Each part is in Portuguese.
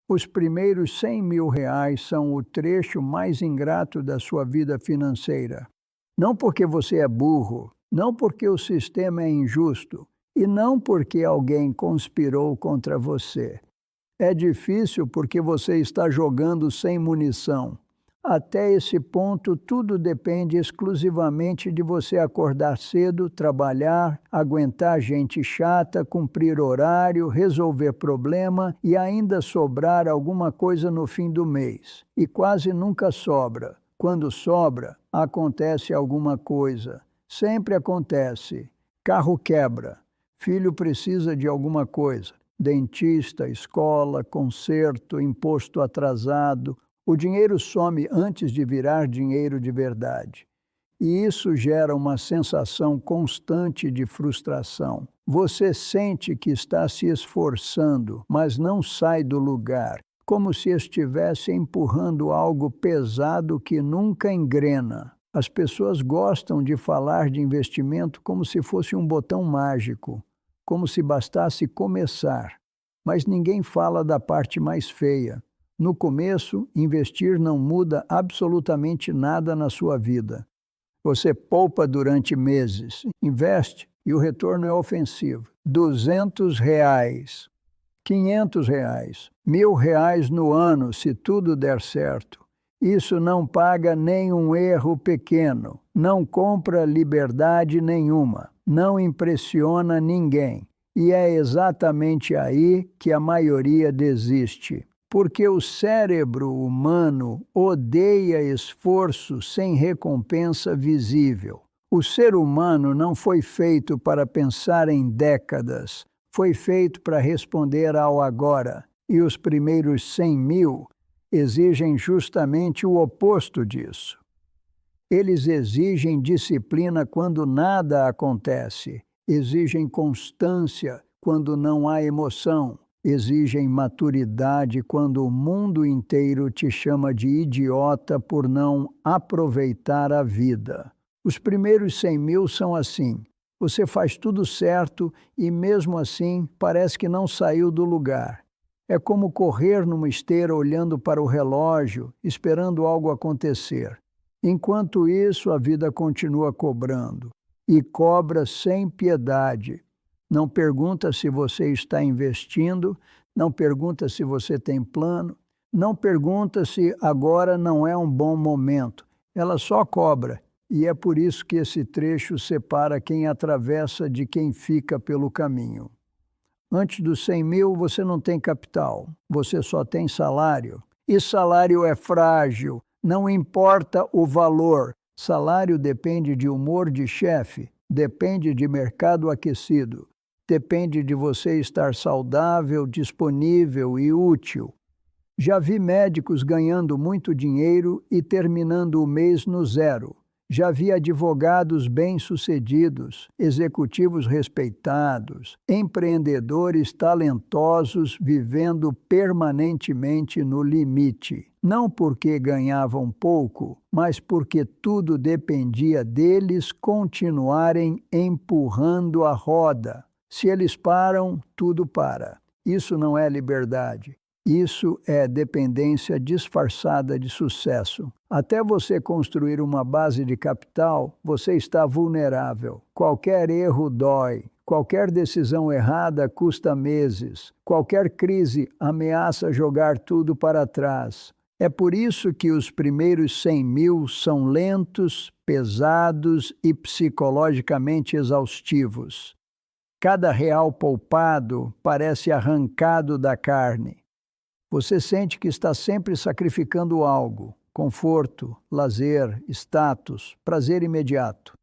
Os primeiros R$ 100.000 são o trecho mais ingrato da sua vida financeira. Não porque você é burro, não porque o sistema é injusto e não porque alguém conspirou contra você. É difícil porque você está jogando sem munição. Até esse ponto, tudo depende exclusivamente de você acordar cedo, trabalhar, aguentar gente chata, cumprir horário, resolver problema e ainda sobrar alguma coisa no fim do mês. E quase nunca sobra. Quando sobra, acontece alguma coisa. Sempre acontece. Carro quebra. Filho precisa de alguma coisa. Dentista, escola, conserto, imposto atrasado. O dinheiro some antes de virar dinheiro de verdade. E isso gera uma sensação constante de frustração. Você sente que está se esforçando, mas não sai do lugar, como se estivesse empurrando algo pesado que nunca engrena. As pessoas gostam de falar de investimento como se fosse um botão mágico, como se bastasse começar. Mas ninguém fala da parte mais feia. No começo, investir não muda absolutamente nada na sua vida. Você poupa durante meses, investe e o retorno é ofensivo. R$ 200, R$ 500, R$ 1.000 no ano, se tudo der certo. Isso não paga nem um erro pequeno, não compra liberdade nenhuma, não impressiona ninguém. E é exatamente aí que a maioria desiste. Porque o cérebro humano odeia esforço sem recompensa visível. O ser humano não foi feito para pensar em décadas, foi feito para responder ao agora. E os primeiros 100.000 exigem justamente o oposto disso. Eles exigem disciplina quando nada acontece, exigem constância quando não há emoção, exigem maturidade quando o mundo inteiro te chama de idiota por não aproveitar a vida. Os primeiros 100.000 são assim. Você faz tudo certo e, mesmo assim, parece que não saiu do lugar. É como correr numa esteira olhando para o relógio, esperando algo acontecer. Enquanto isso, a vida continua cobrando. E cobra sem piedade. Não pergunta se você está investindo, não pergunta se você tem plano, não pergunta se agora não é um bom momento. Ela só cobra. E é por isso que esse trecho separa quem atravessa de quem fica pelo caminho. Antes dos 100.000, você não tem capital, você só tem salário. E salário é frágil, não importa o valor. Salário depende de humor de chefe, depende de mercado aquecido, depende de você estar saudável, disponível e útil. Já vi médicos ganhando muito dinheiro e terminando o mês no zero. Já vi advogados bem-sucedidos, executivos respeitados, empreendedores talentosos vivendo permanentemente no limite. Não porque ganhavam pouco, mas porque tudo dependia deles continuarem empurrando a roda. Se eles param, tudo para. Isso não é liberdade. Isso é dependência disfarçada de sucesso. Até você construir uma base de capital, você está vulnerável. Qualquer erro dói. Qualquer decisão errada custa meses. Qualquer crise ameaça jogar tudo para trás. É por isso que os primeiros 100.000 são lentos, pesados e psicologicamente exaustivos. Cada real poupado parece arrancado da carne. Você sente que está sempre sacrificando algo: conforto, lazer, status, prazer imediato.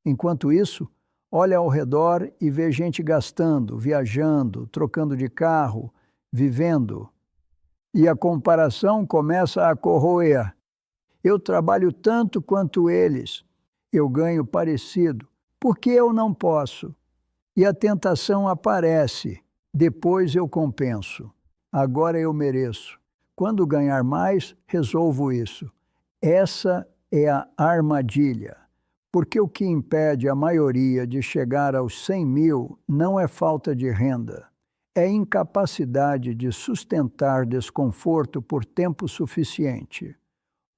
Enquanto isso, olha ao redor e vê gente gastando, viajando, trocando de carro, vivendo. E a comparação começa a corroer. Eu trabalho tanto quanto eles. Eu ganho parecido. Por que eu não posso? E a tentação aparece. Depois eu compenso. Agora eu mereço. Quando ganhar mais, resolvo isso. Essa é a armadilha. Porque o que impede a maioria de chegar aos 100.000 não é falta de renda. é incapacidade de sustentar desconforto por tempo suficiente.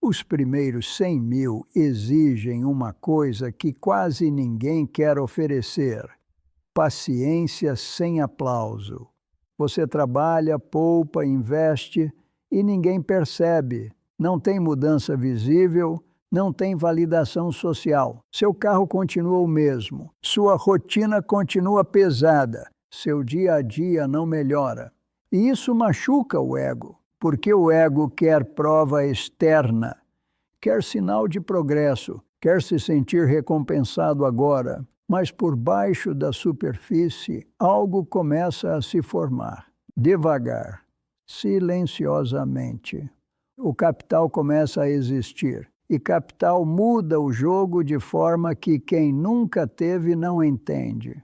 Os primeiros 100 mil exigem uma coisa que quase ninguém quer oferecer: paciência sem aplauso. Você trabalha, poupa, investe e ninguém percebe. Não tem mudança visível, não tem validação social. Seu carro continua o mesmo, sua rotina continua pesada, seu dia a dia não melhora. E isso machuca o ego, porque o ego quer prova externa, quer sinal de progresso, quer se sentir recompensado agora. Mas por baixo da superfície, algo começa a se formar. Devagar, silenciosamente. O capital começa a existir. E capital muda o jogo de forma que quem nunca teve não entende.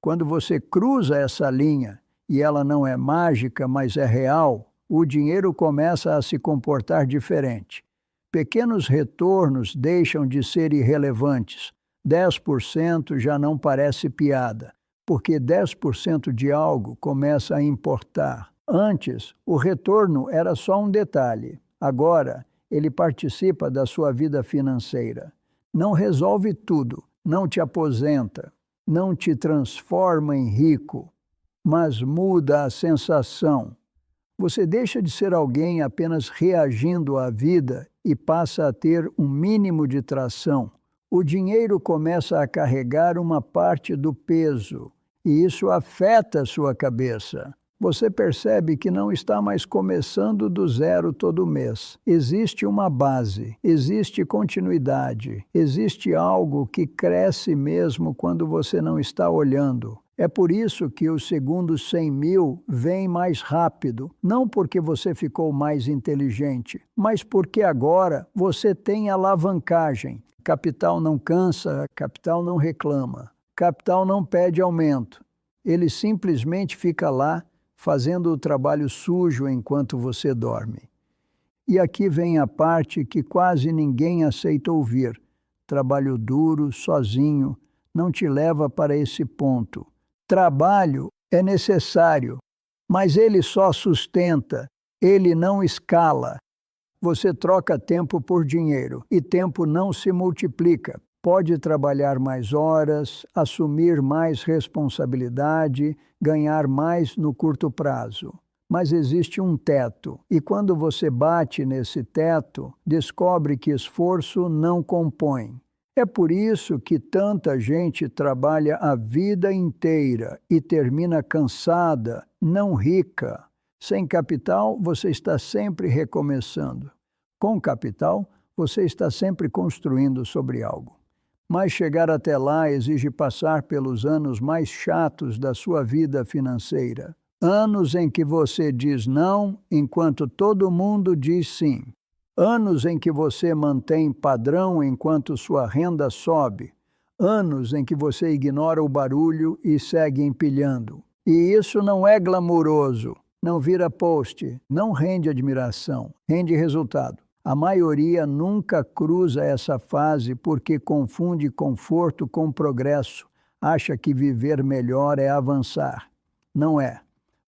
Quando você cruza essa linha, e ela não é mágica, mas é real, o dinheiro começa a se comportar diferente. Pequenos retornos deixam de ser irrelevantes. 10% já não parece piada, porque 10% de algo começa a importar. Antes, o retorno era só um detalhe. Agora, ele participa da sua vida financeira. Não resolve tudo, não te aposenta, não te transforma em rico, mas muda a sensação. Você deixa de ser alguém apenas reagindo à vida e passa a ter um mínimo de tração. O dinheiro começa a carregar uma parte do peso, e isso afeta a sua cabeça. Você percebe que não está mais começando do zero todo mês. Existe uma base, existe continuidade, existe algo que cresce mesmo quando você não está olhando. É por isso que os segundos 100 mil vêm mais rápido, não porque você ficou mais inteligente, mas porque agora você tem alavancagem. Capital não cansa, capital não reclama, capital não pede aumento. Ele simplesmente fica lá fazendo o trabalho sujo enquanto você dorme. E aqui vem a parte que quase ninguém aceita ouvir. Trabalho duro, sozinho, não te leva para esse ponto. Trabalho é necessário, mas ele só sustenta, ele não escala. Você troca tempo por dinheiro e tempo não se multiplica. Pode trabalhar mais horas, assumir mais responsabilidade, ganhar mais no curto prazo. Mas existe um teto, e quando você bate nesse teto, descobre que esforço não compõe. É por isso que tanta gente trabalha a vida inteira e termina cansada, não rica. Sem capital, você está sempre recomeçando. Com capital, você está sempre construindo sobre algo. Mas chegar até lá exige passar pelos anos mais chatos da sua vida financeira. Anos em que você diz não, enquanto todo mundo diz sim. Anos em que você mantém padrão enquanto sua renda sobe. Anos em que você ignora o barulho e segue empilhando. E isso não é glamuroso, não vira post, não rende admiração, rende resultado. A maioria nunca cruza essa fase porque confunde conforto com progresso, acha que viver melhor é avançar. Não é.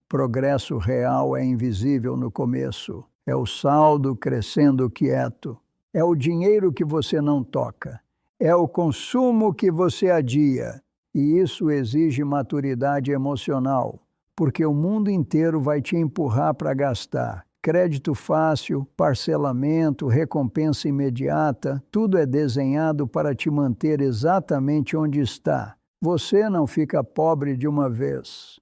Progresso real é invisível no começo. É o saldo crescendo quieto. É o dinheiro que você não toca. É o consumo que você adia. E isso exige maturidade emocional, porque o mundo inteiro vai te empurrar para gastar. Crédito fácil, parcelamento, recompensa imediata, tudo é desenhado para te manter exatamente onde está. Você não fica pobre de uma vez.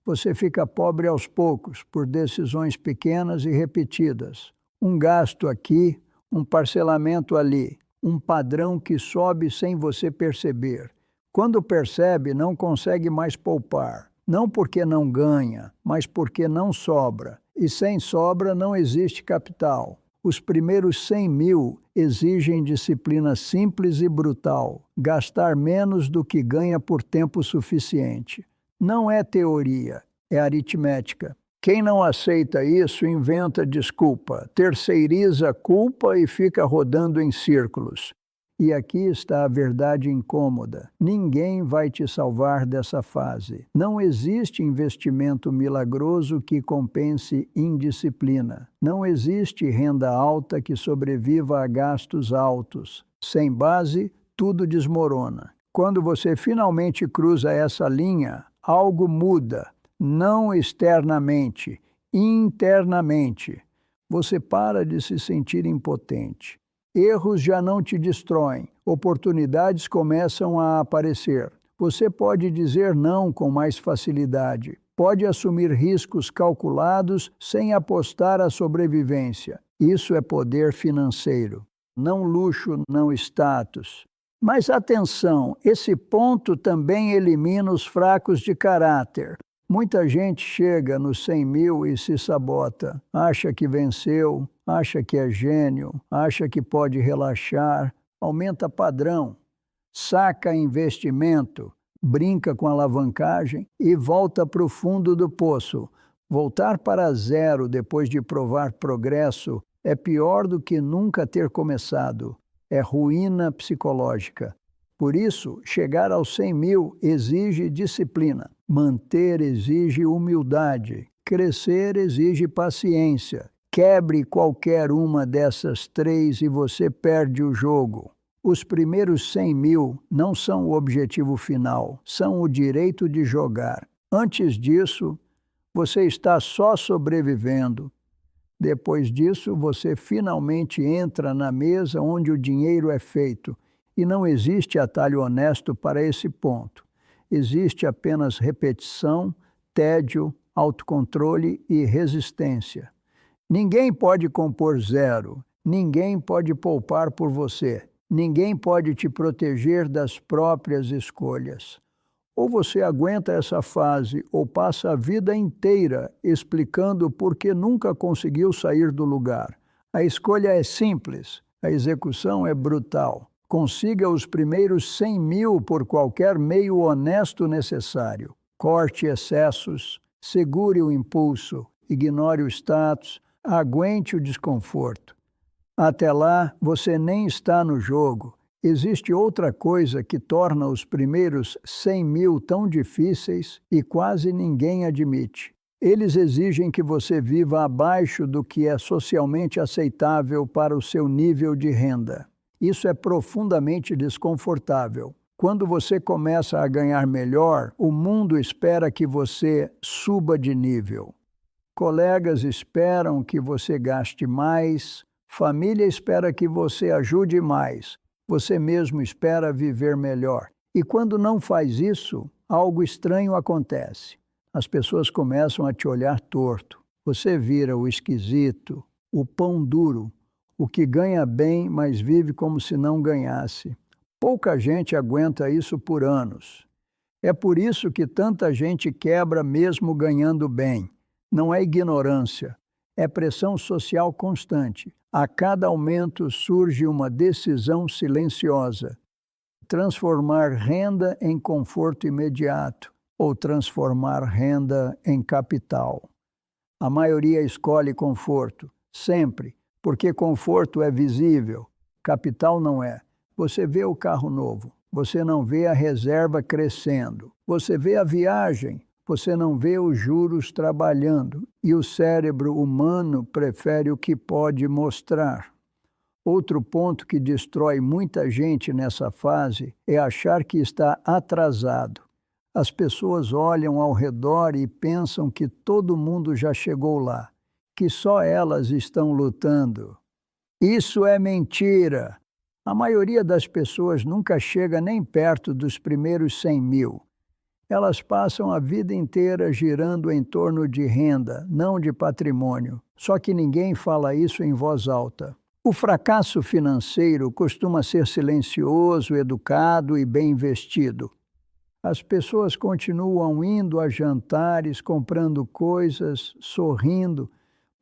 Você fica pobre aos poucos, por decisões pequenas e repetidas. Um gasto aqui, um parcelamento ali, um padrão que sobe sem você perceber. Quando percebe, não consegue mais poupar. Não porque não ganha, mas porque não sobra. E sem sobra não existe capital. Os primeiros 100 mil exigem disciplina simples e brutal. Gastar menos do que ganha por tempo suficiente. Não é teoria, é aritmética. Quem não aceita isso inventa desculpa, terceiriza a culpa e fica rodando em círculos. E aqui está a verdade incômoda. Ninguém vai te salvar dessa fase. Não existe investimento milagroso que compense indisciplina. Não existe renda alta que sobreviva a gastos altos. Sem base, tudo desmorona. Quando você finalmente cruza essa linha, algo muda, não externamente, internamente. Você para de se sentir impotente. Erros já não te destroem, oportunidades começam a aparecer. Você pode dizer não com mais facilidade, pode assumir riscos calculados sem apostar a sobrevivência. Isso é poder financeiro, não luxo, não status. Mas atenção, esse ponto também elimina os fracos de caráter. Muita gente chega nos 100 mil e se sabota, acha que venceu, acha que é gênio, acha que pode relaxar, aumenta padrão, saca investimento, brinca com alavancagem e volta para o fundo do poço. Voltar para zero depois de provar progresso é pior do que nunca ter começado. É ruína psicológica. Por isso, chegar aos 100 mil exige disciplina, manter exige humildade, crescer exige paciência. Quebre qualquer uma dessas três e você perde o jogo. Os primeiros 100 mil não são o objetivo final, são o direito de jogar. Antes disso, você está só sobrevivendo. Depois disso, você finalmente entra na mesa onde o dinheiro é feito. E não existe atalho honesto para esse ponto. Existe apenas repetição, tédio, autocontrole e resistência. Ninguém pode compor zero, ninguém pode poupar por você, ninguém pode te proteger das próprias escolhas. Ou você aguenta essa fase ou passa a vida inteira explicando por que nunca conseguiu sair do lugar. A escolha é simples, a execução é brutal. Consiga os primeiros 100 mil por qualquer meio honesto necessário. Corte excessos, segure o impulso, ignore o status, aguente o desconforto. Até lá, você nem está no jogo. Existe outra coisa que torna os primeiros 100 mil tão difíceis e quase ninguém admite. Eles exigem que você viva abaixo do que é socialmente aceitável para o seu nível de renda. Isso é profundamente desconfortável. Quando você começa a ganhar melhor, o mundo espera que você suba de nível. Colegas esperam que você gaste mais, família espera que você ajude mais, você mesmo espera viver melhor. E quando não faz isso, algo estranho acontece. As pessoas começam a te olhar torto. Você vira o esquisito, o pão duro, o que ganha bem, mas vive como se não ganhasse. Pouca gente aguenta isso por anos. É por isso que tanta gente quebra mesmo ganhando bem. Não é ignorância, é pressão social constante. A cada aumento surge uma decisão silenciosa: transformar renda em conforto imediato ou transformar renda em capital. A maioria escolhe conforto, sempre, porque conforto é visível, capital não é. Você vê o carro novo, você não vê a reserva crescendo. Você vê a viagem, você não vê os juros trabalhando. E o cérebro humano prefere o que pode mostrar. Outro ponto que destrói muita gente nessa fase é achar que está atrasado. As pessoas olham ao redor e pensam que todo mundo já chegou lá, que só elas estão lutando. Isso é mentira. A maioria das pessoas nunca chega nem perto dos primeiros 100 mil. Elas passam a vida inteira girando em torno de renda, não de patrimônio. Só que ninguém fala isso em voz alta. O fracasso financeiro costuma ser silencioso, educado e bem investido. As pessoas continuam indo a jantares, comprando coisas, sorrindo,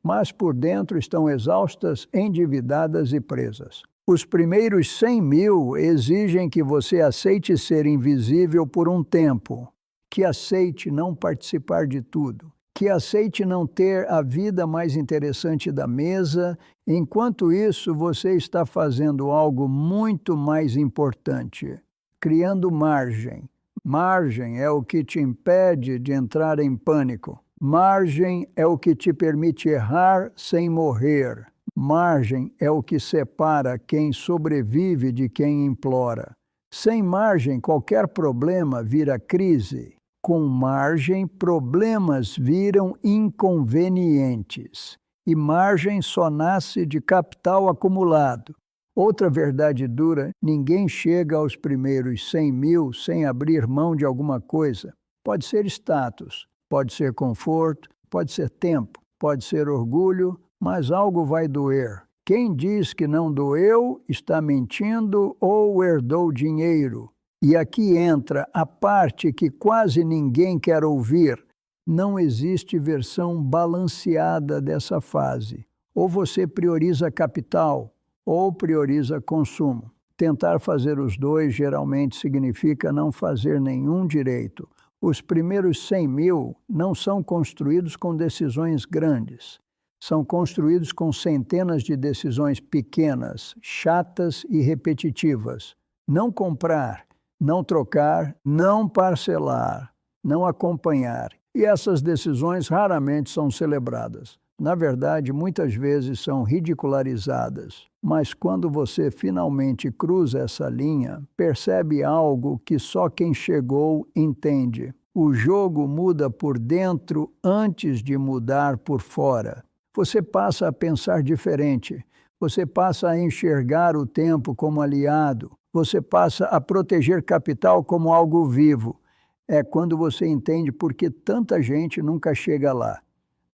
mas por dentro estão exaustas, endividadas e presas. Os primeiros 100 mil exigem que você aceite ser invisível por um tempo, que aceite não participar de tudo, que aceite não ter a vida mais interessante da mesa, enquanto isso você está fazendo algo muito mais importante, criando margem. Margem é o que te impede de entrar em pânico. Margem é o que te permite errar sem morrer. Margem é o que separa quem sobrevive de quem implora. Sem margem, qualquer problema vira crise. Com margem, problemas viram inconvenientes. E margem só nasce de capital acumulado. Outra verdade dura: ninguém chega aos primeiros 100 mil sem abrir mão de alguma coisa. Pode ser status, pode ser conforto, pode ser tempo, pode ser orgulho, mas algo vai doer. Quem diz que não doeu está mentindo ou herdou dinheiro. E aqui entra a parte que quase ninguém quer ouvir. Não existe versão balanceada dessa fase. Ou você prioriza capital, ou prioriza consumo. Tentar fazer os dois geralmente significa não fazer nenhum direito. Os primeiros 100 mil não são construídos com decisões grandes. São construídos com centenas de decisões pequenas, chatas e repetitivas. Não comprar, não trocar, não parcelar, não acompanhar. E essas decisões raramente são celebradas. Na verdade, muitas vezes são ridicularizadas. Mas quando você finalmente cruza essa linha, percebe algo que só quem chegou entende. O jogo muda por dentro antes de mudar por fora. Você passa a pensar diferente. Você passa a enxergar o tempo como aliado. Você passa a proteger capital como algo vivo. É quando você entende por que tanta gente nunca chega lá.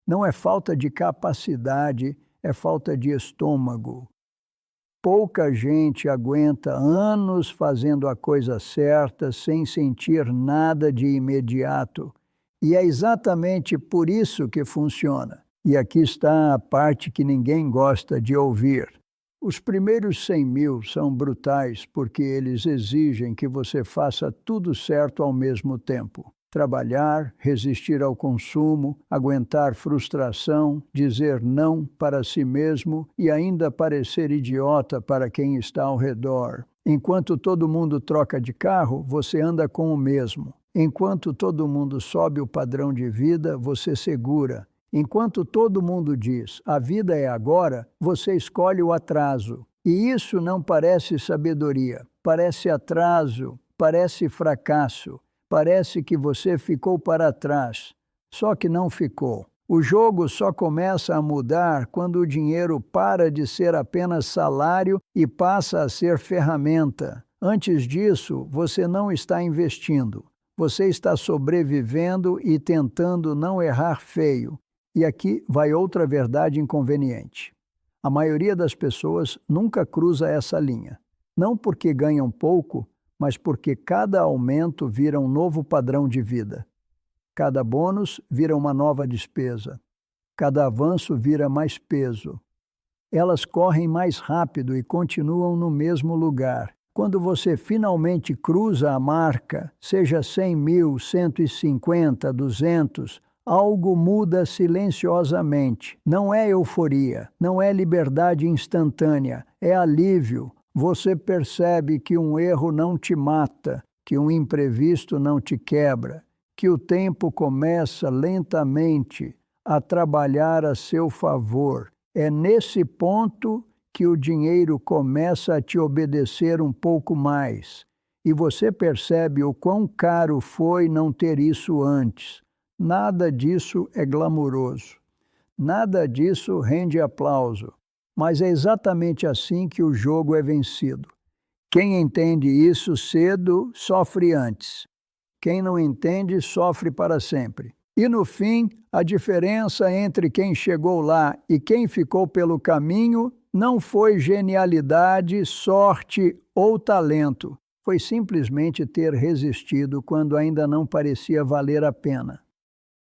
Não é falta de capacidade, é falta de estômago. Pouca gente aguenta anos fazendo a coisa certa sem sentir nada de imediato. E é exatamente por isso que funciona. E aqui está a parte que ninguém gosta de ouvir. Os primeiros 100 mil são brutais porque eles exigem que você faça tudo certo ao mesmo tempo. Trabalhar, resistir ao consumo, aguentar frustração, dizer não para si mesmo e ainda parecer idiota para quem está ao redor. Enquanto todo mundo troca de carro, você anda com o mesmo. Enquanto todo mundo sobe o padrão de vida, você segura. Enquanto todo mundo diz, a vida é agora, você escolhe o atraso. E isso não parece sabedoria, parece atraso, parece fracasso. Parece que você ficou para trás, só que não ficou. O jogo só começa a mudar quando o dinheiro para de ser apenas salário e passa a ser ferramenta. Antes disso, você não está investindo. Você está sobrevivendo e tentando não errar feio. E aqui vai outra verdade inconveniente. A maioria das pessoas nunca cruza essa linha. Não porque ganham pouco, mas porque cada aumento vira um novo padrão de vida. Cada bônus vira uma nova despesa. Cada avanço vira mais peso. Elas correm mais rápido e continuam no mesmo lugar. Quando você finalmente cruza a marca, seja 100 mil, 150, 200, algo muda silenciosamente. Não é euforia, não é liberdade instantânea, é alívio. Você percebe que um erro não te mata, que um imprevisto não te quebra, que o tempo começa lentamente a trabalhar a seu favor. É nesse ponto que o dinheiro começa a te obedecer um pouco mais. E você percebe o quão caro foi não ter isso antes. Nada disso é glamuroso. Nada disso rende aplauso. Mas é exatamente assim que o jogo é vencido. Quem entende isso cedo, sofre antes. Quem não entende, sofre para sempre. E no fim, a diferença entre quem chegou lá e quem ficou pelo caminho não foi genialidade, sorte ou talento. Foi simplesmente ter resistido quando ainda não parecia valer a pena.